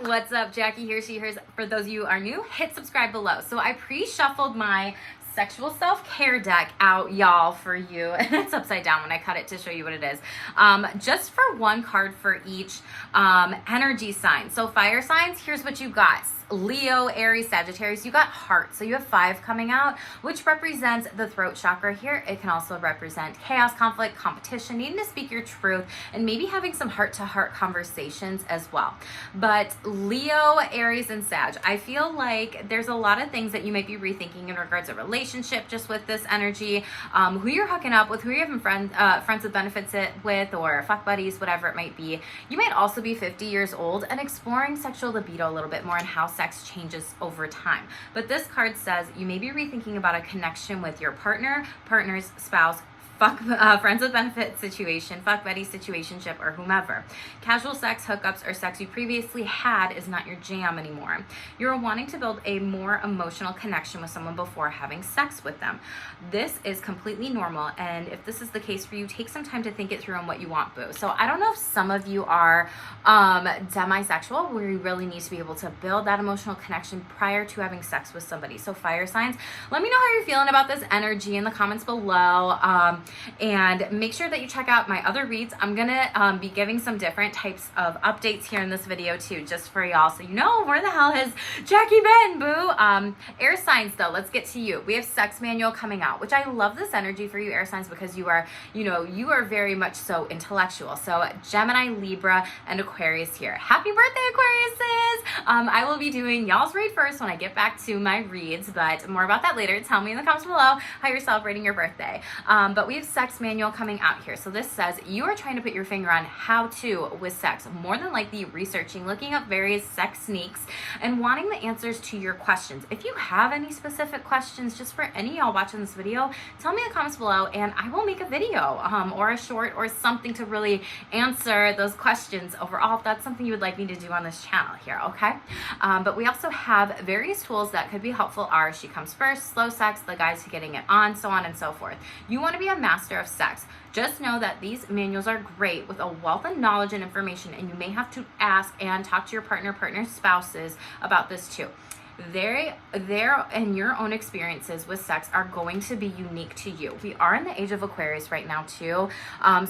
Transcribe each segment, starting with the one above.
What's up? Jackie here, she, hers. For those of you who are new, hit subscribe below. So I pre-shuffled my sexual self-care deck out, y'all, for you. And it's upside down when I cut it to show you what it is. Just for one card for each energy sign. So fire signs, here's what you got. Leo, Aries, Sagittarius, you got heart. So you have 5 coming out, which represents the throat chakra here. It can also represent chaos, conflict, competition, needing to speak your truth, and maybe having some heart-to-heart conversations as well. But Leo, Aries, and Sag, I feel like there's a lot of things that you might be rethinking in regards to relationship just with this energy, who you're hooking up with, who you're having friends with benefits with, or fuck buddies, whatever it might be. You might also be 50 years old and exploring sexual libido a little bit more and how sex changes over time. But this card says you may be rethinking about a connection with your partner's spouse, friends with benefit situation, fuck buddy situationship, or whomever. Casual sex, hookups, or sex you previously had is not your jam anymore. You're wanting to build a more emotional connection with someone before having sex with them. This is completely normal, and if this is the case for you, take some time to think it through on what you want, boo. So I don't know if some of you are demisexual, where you really need to be able to build that emotional connection prior to having sex with somebody. So fire signs, let me know how you're feeling about this energy in the comments below. And make sure that you check out my other reads. I'm gonna be giving some different types of updates here in this video too, just for y'all, so you know where the hell has Jackie been, boo. Air signs though, let's get to you. We have sex manual coming out, which I love this energy for you air signs, because you are very much so intellectual. So Gemini, Libra, and Aquarius here. Happy birthday, Aquariuses! I will be doing y'all's read first when I get back to my reads, but more about that later. Tell me in the comments below how you're celebrating your birthday. But we have sex manual coming out here. So this says you are trying to put your finger on how to with sex, more than likely researching, looking up various sex sneaks, and wanting the answers to your questions. If you have any specific questions, just for any of y'all watching this video, tell me in the comments below and I will make a video or a short or something to really answer those questions overall, if that's something you would like me to do on this channel here, okay? But we also have various tools that could be helpful are She Comes First, Slow Sex, the guides to getting it on, so on and so forth. You want to be a master of sex. Just know that these manuals are great with a wealth of knowledge and information, and you may have to ask and talk to your partner's spouses about this too. Their and your own experiences with sex are going to be unique to you. We are in the age of Aquarius right now too.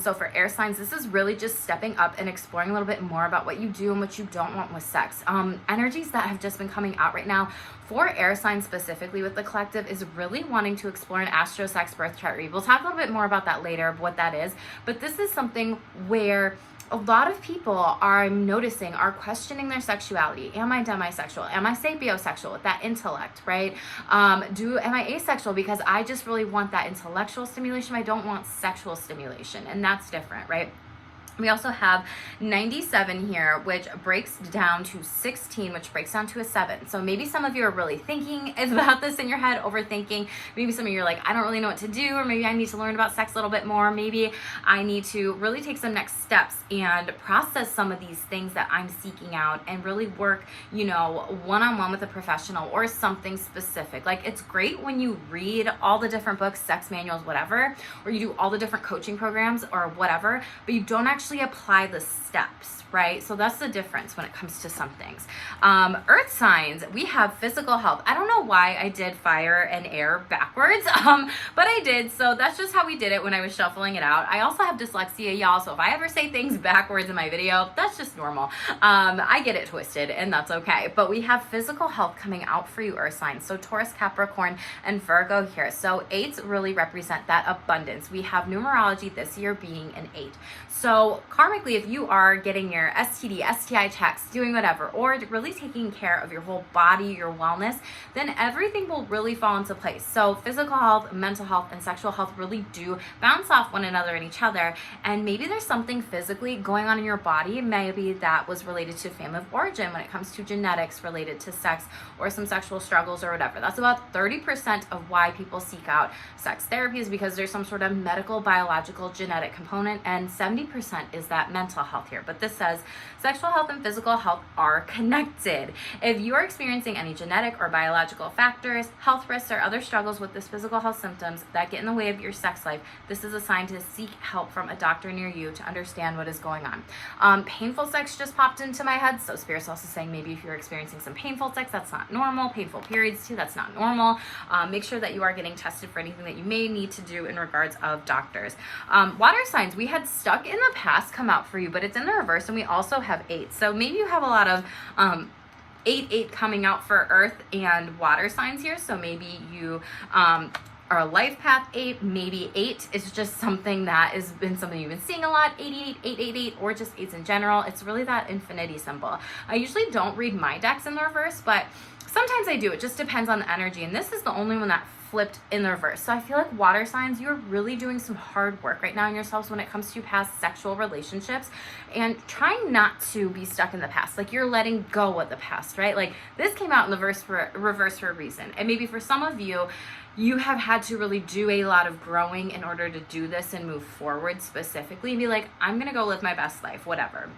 So for air signs, this is really just stepping up and exploring a little bit more about what you do and what you don't want with sex. Energies that have just been coming out right now for air signs specifically with the collective is really wanting to explore an astro sex birth chart read. We'll talk a little bit more about that later, what that is. But this is something where a lot of people I'm noticing are questioning their sexuality. Am I demisexual? Am I sapiosexual with that intellect, right? Am I asexual because I just really want that intellectual stimulation? I don't want sexual stimulation, and that's different, right? We also have 97 here, which breaks down to 16, which breaks down to a 7. So maybe some of you are really thinking about this in your head, overthinking. Maybe some of you are like, I don't really know what to do, or maybe I need to learn about sex a little bit more. Maybe I need to really take some next steps and process some of these things that I'm seeking out and really work, one-on-one with a professional or something specific. Like, it's great when you read all the different books, sex manuals, whatever, or you do all the different coaching programs or whatever, but you don't actually apply the steps, right? So that's the difference when it comes to some things. Earth signs, we have physical health. I don't know why I did fire and air backwards, but I did. So that's just how we did it when I was shuffling it out. I also have dyslexia, y'all. So if I ever say things backwards in my video, that's just normal. I get it twisted and that's okay. But we have physical health coming out for you, Earth signs. So Taurus, Capricorn, and Virgo here. So 8s really represent that abundance. We have numerology this year being an 8. So karmically, if you are getting your STD, STI checks, doing whatever, or really taking care of your whole body, your wellness, then everything will really fall into place. So physical health, mental health, and sexual health really do bounce off one another and each other. And maybe there's something physically going on in your body. Maybe that was related to family of origin when it comes to genetics related to sex or some sexual struggles or whatever. That's about 30% of why people seek out sex therapy, is because there's some sort of medical, biological, genetic component, and 70% is that mental health here. But this says sexual health and physical health are connected. If you are experiencing any genetic or biological factors, health risks, or other struggles with this physical health symptoms that get in the way of your sex life, this is a sign to seek help from a doctor near you to understand what is going on. Painful sex just popped into my head, so Spirit's also saying maybe if you're experiencing some painful sex, that's not normal. Painful periods too, that's not normal. Make sure that you are getting tested for anything that you may need to do in regards of doctors. Water signs, we had stuck in the past come out for you, but it's in the reverse, and we also have 8. So maybe you have a lot of 8 coming out for earth and water signs here. So maybe you are a life path 8, maybe 8 is just something that has been something you've been seeing a lot, 88, 888, or just 8s in general. It's really that infinity symbol. I usually don't read my decks in the reverse, but sometimes I do. It just depends on the energy, and this is the only one that flipped in the reverse. So I feel like water signs, you're really doing some hard work right now in yourselves when it comes to past sexual relationships, and trying not to be stuck in the past. Like, you're letting go of the past, right? Like, this came out in the reverse for a reason. And maybe for some of you, you have had to really do a lot of growing in order to do this and move forward specifically and be like, I'm gonna go live my best life, whatever.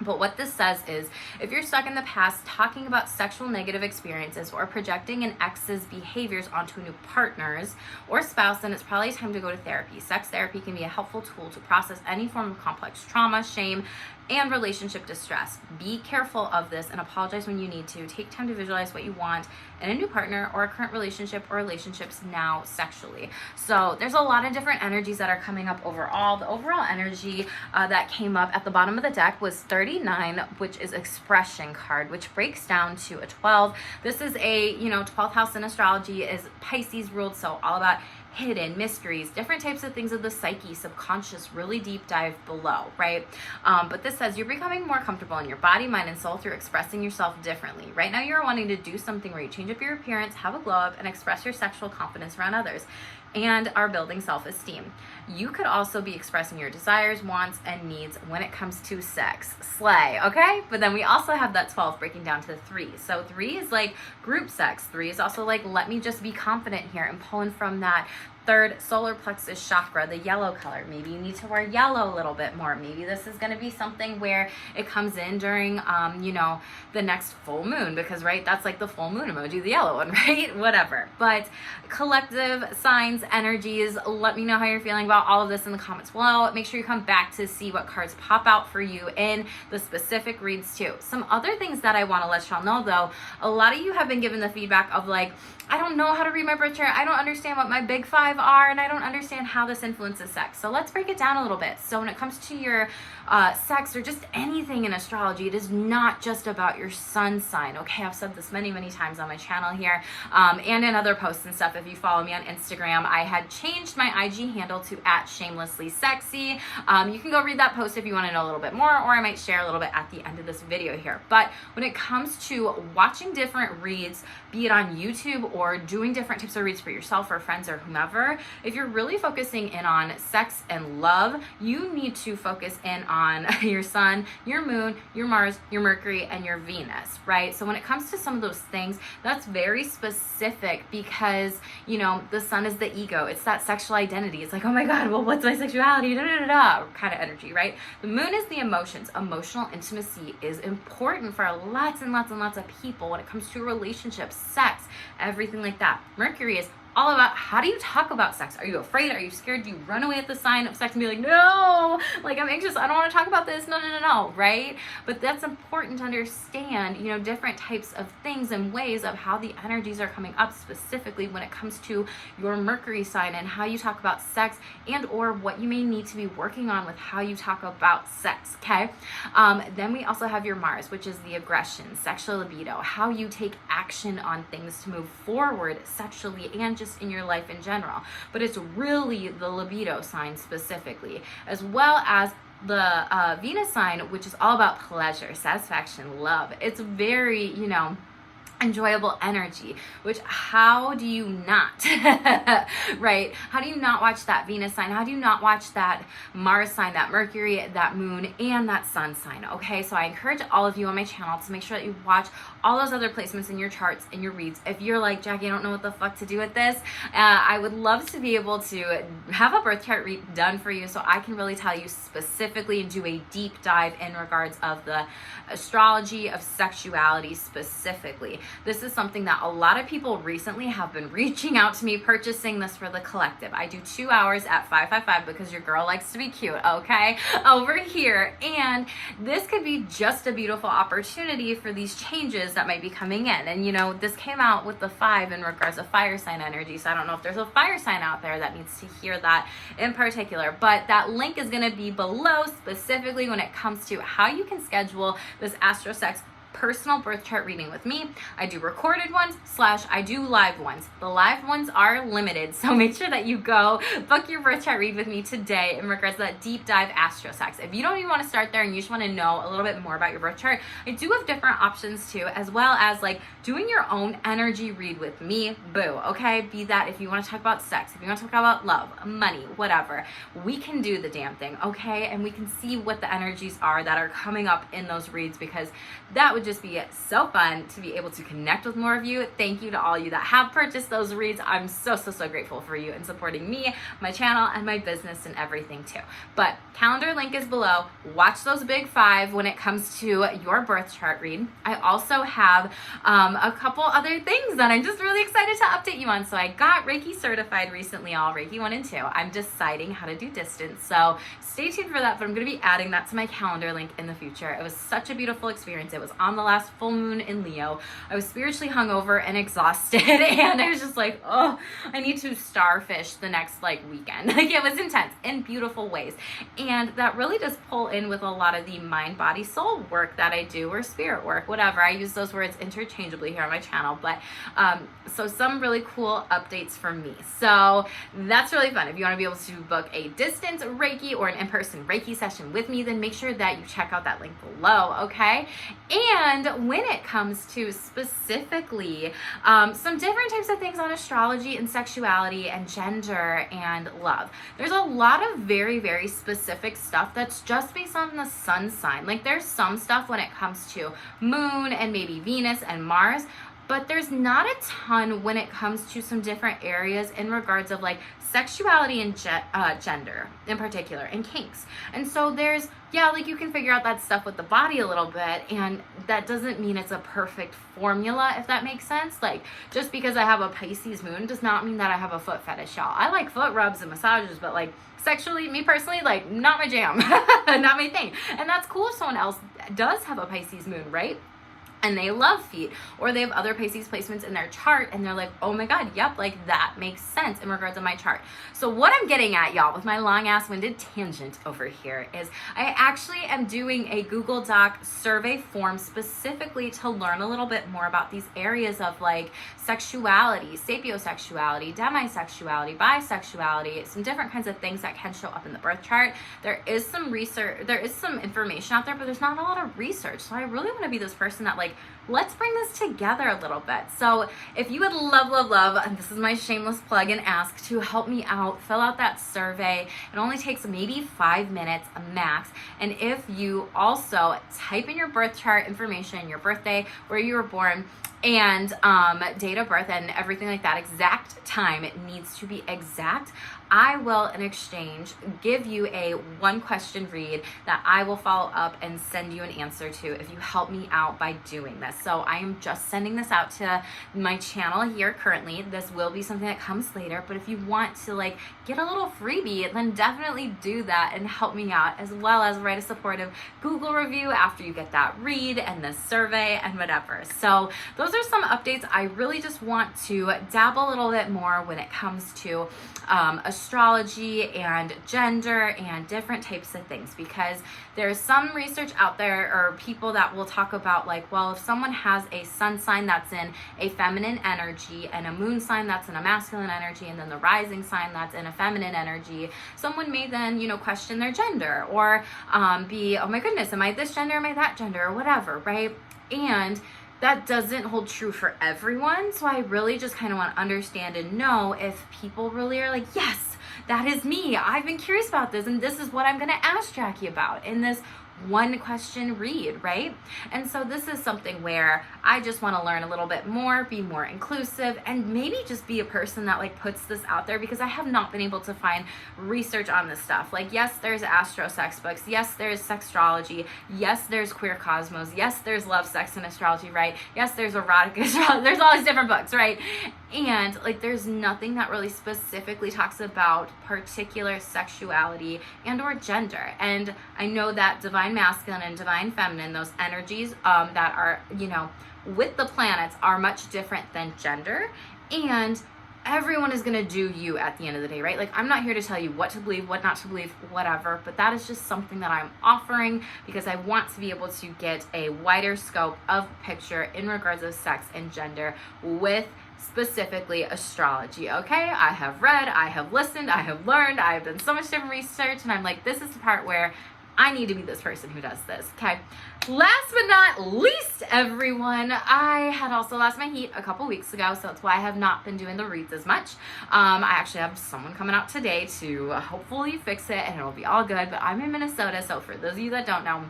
But what this says is, if you're stuck in the past talking about sexual negative experiences or projecting an ex's behaviors onto new partners or spouse, then it's probably time to go to therapy. Sex therapy can be a helpful tool to process any form of complex trauma, shame, and relationship distress. Be careful of this and apologize when you need to. Take time to visualize what you want in a new partner or a current relationship or relationships now sexually. So there's a lot of different energies that are coming up overall. The overall energy that came up at the bottom of the deck was 39, which is expression card, which breaks down to a 12. This is a, 12th house in astrology is Pisces ruled, so all about hidden mysteries, different types of things of the psyche, subconscious, really deep dive below, right? But this says you're becoming more comfortable in your body, mind, and soul through expressing yourself differently. Right now, you're wanting to do something where you change up your appearance, have a glow up, and express your sexual confidence around others, and are building self-esteem. You could also be expressing your desires, wants, and needs when it comes to sex. Slay, okay? But then we also have that 12 breaking down to 3. So 3 is like group sex. 3 is also like, let me just be confident here, and pulling from that third solar plexus chakra, the yellow color. Maybe you need to wear yellow a little bit more. Maybe this is going to be something where it comes in during, the next full moon, because, right, that's like the full moon emoji, the yellow one, right? Whatever. But collective signs, energies, let me know how you're feeling about all of this in the comments below. Make sure you come back to see what cards pop out for you in the specific reads too. Some other things that I want to let y'all know though, a lot of you have been given the feedback of like, I don't know how to read my birth chart. I don't understand what my big 5 are, and I don't understand how this influences sex. So let's break it down a little bit. So when it comes to your sex or just anything in astrology, it is not just about your sun sign. Okay, I've said this many, many times on my channel here, and in other posts and stuff. If you follow me on Instagram, I had changed my IG handle to @shamelessly_sexy. You can go read that post if you want to know a little bit more, or I might share a little bit at the end of this video here. But when it comes to watching different reads, be it on YouTube or doing different types of reads for yourself or friends or whomever, if you're really focusing in on sex and love, you need to focus in on your sun, your moon, your Mars, your Mercury, and your Venus, right? So when it comes to some of those things, that's very specific because, the sun is the ego. It's that sexual identity. It's like, oh my God, well, what's my sexuality? Kind of energy, right? The moon is the emotions. Emotional intimacy is important for lots and lots and lots of people when it comes to relationships, sex, everything like that. Mercury is all about how do you talk about sex? Are you afraid? Are you scared? Do you run away at the sign of sex and be like, no, like I'm anxious, I don't want to talk about this, no, right? But that's important to understand, different types of things and ways of how the energies are coming up specifically when it comes to your Mercury sign and how you talk about sex and or what you may need to be working on with how you talk about sex, okay? Then we also have your Mars, which is the aggression, sexual libido, how you take action on things to move forward sexually and just in your life in general. But it's really the libido sign specifically, as well as the Venus sign, which is all about pleasure, satisfaction, love. It's very, enjoyable energy, which how do you not, right? How do you not watch that Venus sign? How do you not watch that Mars sign, that Mercury, that moon, and that sun sign? Okay, so I encourage all of you on my channel to make sure that you watch all those other placements in your charts, in your reads. If you're like, Jackie, I don't know what the fuck to do with this, I would love to be able to have a birth chart read done for you so I can really tell you specifically and do a deep dive in regards of the astrology of sexuality specifically. This is something that a lot of people recently have been reaching out to me, purchasing this for the collective. I do 2 hours at $555 because your girl likes to be cute, okay? Over here. And this could be just a beautiful opportunity for these changes that might be coming in. And you know, this came out with the 5 in regards to fire sign energy. So I don't know if there's a fire sign out there that needs to hear that in particular. But that link is going to be below specifically when it comes to how you can schedule this AstroSex personal birth chart reading with me. I do recorded ones / I do live ones. The live ones are limited, so make sure that you go book your birth chart read with me today in regards to that deep dive AstroSex. If you don't even want to start there and you just want to know a little bit more about your birth chart, I do have different options too, as well as like doing your own energy read with me. Boo, okay? Be that if you want to talk about sex, if you want to talk about love, money, whatever, we can do the damn thing, okay? And we can see what the energies are that are coming up in those reads, because that would just be so fun to be able to connect with more of you. Thank you to all you that have purchased those reads. I'm so grateful for you and supporting me, my channel, and my business and everything too. But calendar link is below. Watch those big 5 when it comes to your birth chart read. I also have a couple other things that I'm just really excited to update you on. So I got Reiki certified recently, all Reiki 1 and 2. I'm deciding how to do distance. So stay tuned for that, but I'm going to be adding that to my calendar link in the future. It was such a beautiful experience. It was on the last full moon in Leo. I was spiritually hungover and exhausted, and I was just like, oh, I need to starfish the next like weekend. Like, it was intense in beautiful ways. And that really does pull in with a lot of the mind, body, soul work that I do, or spirit work, whatever. I use those words interchangeably here on my channel, but so some really cool updates from me. So that's really fun. If you want to be able to book a distance Reiki or an in-person Reiki session with me, then make sure that you check out that link below, okay? And when it comes to specifically some different types of things on astrology and sexuality and gender and love, there's a lot of very specific stuff that's just based on the sun sign. Like, there's some stuff when it comes to moon and maybe Venus and Mars, but there's not a ton when it comes to some different areas in regards of like sexuality and gender in particular, and kinks. And so there's, yeah, like you can figure out that stuff with the body a little bit, and that doesn't mean it's a perfect formula, if that makes sense. Like, just because I have a Pisces moon does not mean that I have a foot fetish, y'all. I like foot rubs and massages, but like sexually, me personally, like, not my jam, not my thing. And that's cool if someone else does have a Pisces moon, right? And they love feet, or they have other Pisces placements in their chart, and they're like, oh my God, yep, like that makes sense in regards to my chart. So what I'm getting at, y'all, with my long ass winded tangent over here is I actually am doing a Google Doc survey form specifically to learn a little bit more about these areas of like sexuality, sapiosexuality, demisexuality, bisexuality, some different kinds of things that can show up in the birth chart. There is some research, there is some information out there, but there's not a lot of research. So I really want to be this person that like, let's bring this together a little bit. So if you would love, and this is my shameless plug and ask, to help me out, fill out that survey. It only takes maybe 5 minutes max. And if you also type in your birth chart information, your birthday, where you were born, and date of birth and everything like that, exact time, it needs to be exact, I will in exchange give you a 1-question read that I will follow up and send you an answer to if you help me out by doing this. So I am just sending this out to my channel here currently. This will be something that comes later, but if you want to like get a little freebie, then definitely do that and help me out, as well as write a supportive Google review after you get that read and the survey and whatever. So those are some updates. I really just want to dabble a little bit more when it comes to astrology and gender and different types of things, because there's some research out there, or people that will talk about like, well, if someone has a sun sign that's in a feminine energy and a moon sign that's in a masculine energy, and then the rising sign that's in a feminine energy, someone may then, you know, question their gender, or be, oh my goodness, am I this gender, am I that gender, or whatever, right? And that doesn't hold true for everyone. So I really just kind of want to understand and know if people really are like, yes, that is me. I've been curious about this, and this is what I'm going to ask Jackie about in this one question read, right? And so this is something where I just want to learn a little bit more, be more inclusive, and maybe just be a person that like puts this out there, because I have not been able to find research on this stuff. Like, yes, there's astro sex books. Yes, there's sextrology. Yes, there's queer cosmos. Yes, there's love, sex, and astrology, right? Yes, there's erotic astrology. There's all these different books, right? And like, there's nothing that really specifically talks about particular sexuality and or gender. And I know that divine masculine and divine feminine, those energies that are, you know, with the planets are much different than gender. And everyone is going to do you at the end of the day, right? Like, I'm not here to tell you what to believe, what not to believe, whatever, but that is just something that I'm offering because I want to be able to get a wider scope of picture in regards of sex and gender with specifically astrology. Okay, I have read, I have listened, I have learned, I have done so much different research, and I'm like, this is the part where I need to be this person who does this. Okay, last but not least, everyone, I had also lost my heat a couple weeks ago, so that's why I have not been doing the reads as much. I actually have someone coming out today to hopefully fix it, and it'll be all good. But I'm in Minnesota, so for those of you that don't know,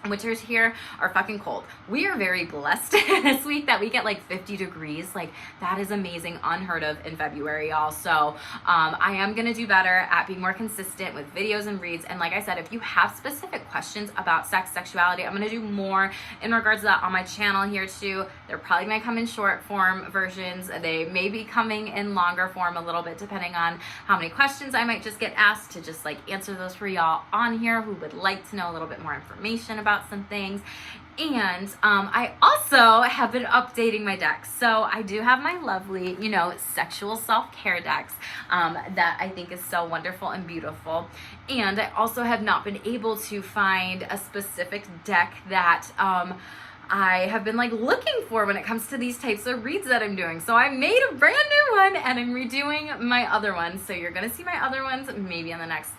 winters here are fucking cold. We are very blessed this week that we get like 50 degrees. Like, that is amazing, unheard of in February, y'all. So I am gonna do better at being more consistent with videos and reads. And like I said, if you have specific questions about sex, sexuality, I'm gonna do more in regards to that on my channel here too. They're probably gonna come in short form versions. They may be coming in longer form a little bit, depending on how many questions I might just get asked to just like answer those for y'all on here who would like to know a little bit more information about some things. And I also have been updating my decks. So I do have my lovely, you know, sexual self-care decks that I think is so wonderful and beautiful. And I also have not been able to find a specific deck that I have been like looking for when it comes to these types of reads that I'm doing. So I made a brand new one and I'm redoing my other ones. So you're going to see my other ones maybe in the next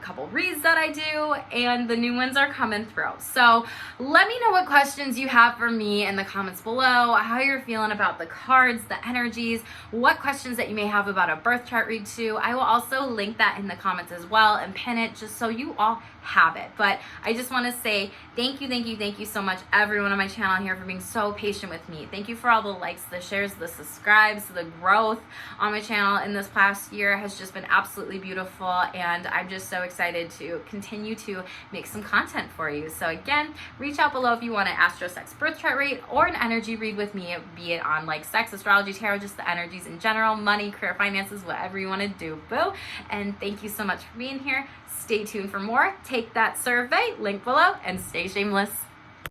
couple reads that I do, and the new ones are coming through. So let me know what questions you have for me in the comments below, how you're feeling about the cards, the energies, what questions that you may have about a birth chart read too. I will also link that in the comments as well and pin it just so you all have it. But I just want to say thank you so much, everyone on my channel here, for being so patient with me. Thank you for all the likes, the shares, the subscribes. The growth on my channel in this past year has just been absolutely beautiful, and I'm just so excited to continue to make some content for you. So again, reach out below if you want an astro sex birth chart read or an energy read with me, be it on like sex, astrology, tarot, just the energies in general, money, career, finances, whatever you want to do, boo. And thank you so much for being here. Stay tuned for more. Take that survey, link below, and stay shameless.